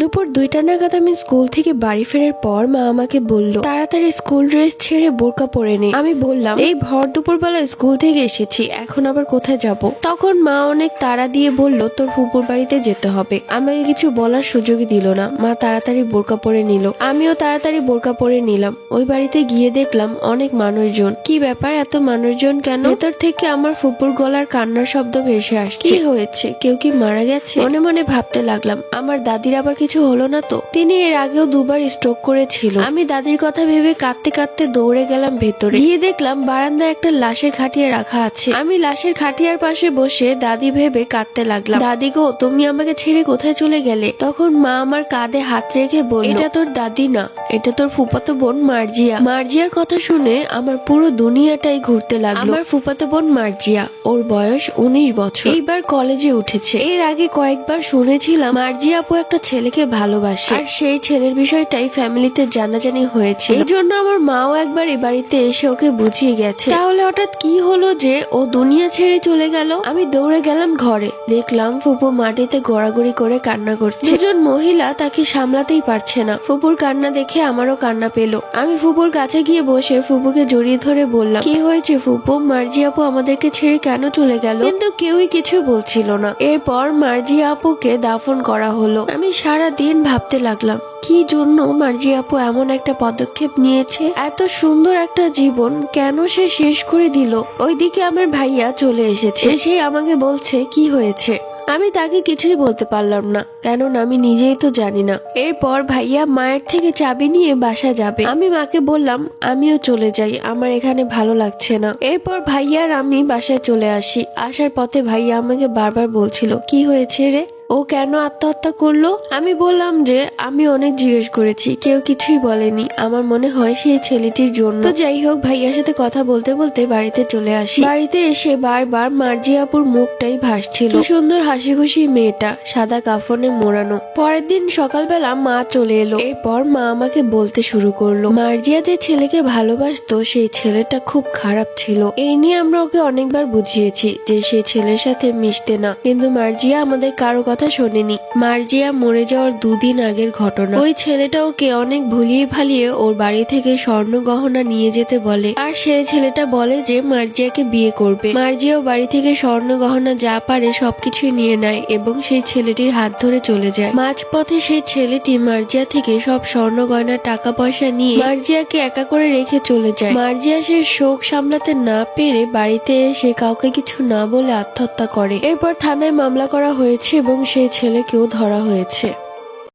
দুপুর 2টা নাগাদ আমি স্কুল থেকে বাড়ি ফেরার পর মা আমাকে বলল, তাড়াতাড়ি স্কুল ড্রেস ছেড়ে বোরকা পরে নে। আমি বললাম, এই ভর দুপুরবেলা স্কুল থেকে এসেছি, এখন আবার কোথায় যাব? তখন মা অনেক তাড়া দিয়ে বলল, তোর ফুপুর বাড়িতে যেতে হবে। আমাকে কিছু বলার সুযোগই দিল না। মা তাড়াতাড়ি বোরকা পরে নিল, আমিও তাড়াতাড়ি বোরকা পরে নিলাম। ওই বাড়িতে গিয়ে দেখলাম অনেক মানুষজন। কি ব্যাপার, এত মানুষজন কেন? ভেতর থেকে আমার ফুপুর গলার কান্নার শব্দ ভেসে আসছে। কি হয়েছে, কেউ কি মারা গেছে? মনে মনে ভাবতে লাগলাম, আমার দাদির আবার কিছু হলো না তো? তিনি এর আগেও দুবার স্ট্রোক করেছিল। আমি দাদির কথা ভেবে কাঁদতে কাঁদতে দৌড়ে গেলাম ভেতরে। গিয়ে দেখলাম বারান্দায় একটা লাশের খাটিয়া রাখা আছে। আমি লাশের খাটিয়ার পাশে বসে দাদি ভেবে কাঁদতে লাগলাম। দাদি গো, তুমি আমাকে ছেড়ে কোথায় চলে গেলে? তখন মা আমার কাঁধে হাত রেখে বলল, এটা তোর দাদি না, এটা তোর ফুফাতো বোন মার্জিয়া। মার্জিয়ার কথা শুনে আমার পুরো দুনিয়াটাই ঘুরতে লাগলো। আমার ফুফাতো বোন মার্জিয়া, ওর বয়স 19 বছর, এইবার কলেজে উঠেছে। এর আগে কয়েকবার শুনেছিলাম মার্জিয়া আপু একটা ছেলেকে ভালোবাসে, আর সেই ছেলের বিষয়টাই ফ্যামিলিতে জানাজানি হয়েছে। এই জন্য আমার মাও একবার এ বাড়িতে এসে ওকে বুঝিয়ে গেছে। তাহলে হঠাৎ কি হলো যে ও দুনিয়া ছেড়ে চলে গেল? আমি দৌড়ে গেলাম ঘরে, দেখলাম ফুপু মাটিতে গড়াগড়ি করে কান্না করছে। দুজন মহিলা তাকে সামলাতেই পারছে না। ফুপুর কান্না দেখে আমারও কান্না পেল। আমি ফুপুর কাছে গিয়ে বসে ফুপুকে জড়িয়ে ধরে বললাম, কি হয়েছে ফুপু, মার্জি আপু আমাদেরকে ছেড়ে কেন চলে গেল? কিন্তু কেউই কিছু বলছিল না। এরপর মার্জি আপুকে দাফন করা হলো। আমি সারা দিন ভাবতে লাগলাম, কি জন্য মার্জি আপু এমন একটা পদক্ষেপ নিয়েছে? এত সুন্দর একটা জীবন কেন সে শেষ করে দিল? ওইদিকে আমার ভাইয়া চলে এসেছে, সে আমাকে বলছে কি হয়েছে। আমি তাকে কিছুই বলতে পারলাম না, কেননা আমি নিজেই তো জানি না। এরপর ভাইয়া মায়ের থেকে চাবি নিয়ে বাসা যাবে। আমি মাকে বললাম আমিও চলে যাই, আমার এখানে ভালো লাগছে না। এরপর ভাইয়া আর আমি বাসায় চলে আসি। আসার পথে ভাইয়া আমাকে বারবার বলছিল, কি হয়েছে রে, ও কেন আত্মহত্যা করলো? আমি বললাম যে আমি অনেক জিজ্ঞেস করেছি, কেউ কিছুই বলেনি। আমার মনে হয় সেই ছেলেটির জন্য। তো যাই হোক, ভাইয়ার সাথে কথা বলতে বলতে বাড়িতে চলে আসি। বাড়িতে এসে বারবার মার্জি আপুর মুখটাই ভাসছিল। কি সুন্দর হাসি খুশি মেয়েটা, সাদা কাফনে মোড়ানো। পরের দিন সকালবেলা মা চলে এলো। এরপর মা আমাকে বলতে শুরু করলো, মার্জিয়া যে ছেলেকে ভালোবাসতো সেই ছেলেটা খুব খারাপ ছিল। এই নিয়ে আমরা ওকে অনেকবার বুঝিয়েছি যে সেই ছেলের সাথে মিশতে না, কিন্তু মার্জিয়া আমাদের কারো কথা শোনেনি। মার্জিয়া মরে যাওয়ার 2 দিন আগের ঘটনা। ওই ছেলেটা ওকে অনেক ভুলিয়ে ভালিয়ে ওর বাড়ি থেকে স্বর্ণ গহনা নিয়ে যেতে বলে, আর সেই ছেলেটা বলে যে মার্জিয়াকে বিয়ে করবে। মার্জিয়াও বাড়ি থেকে স্বর্ণ গহনা যা পারে সবকিছুই নিয়ে নেয় এবং সেই ছেলেটির হাত ধরে চলে যায়। মাঝপথে সেই ছেলেটি মার্জিয়া থেকে সব স্বর্ণ গয়নার টাকা পয়সা নিয়ে মার্জিয়াকে একা করে রেখে চলে যায়। মার্জিয়া সে শোক সামলাতে না পেরে বাড়িতে এসে কাউকে কিছু না বলে আত্মহত্যা করে। এরপর থানায় মামলা করা হয়েছে এবং সেই ছেলেকেও ধরা হয়েছে।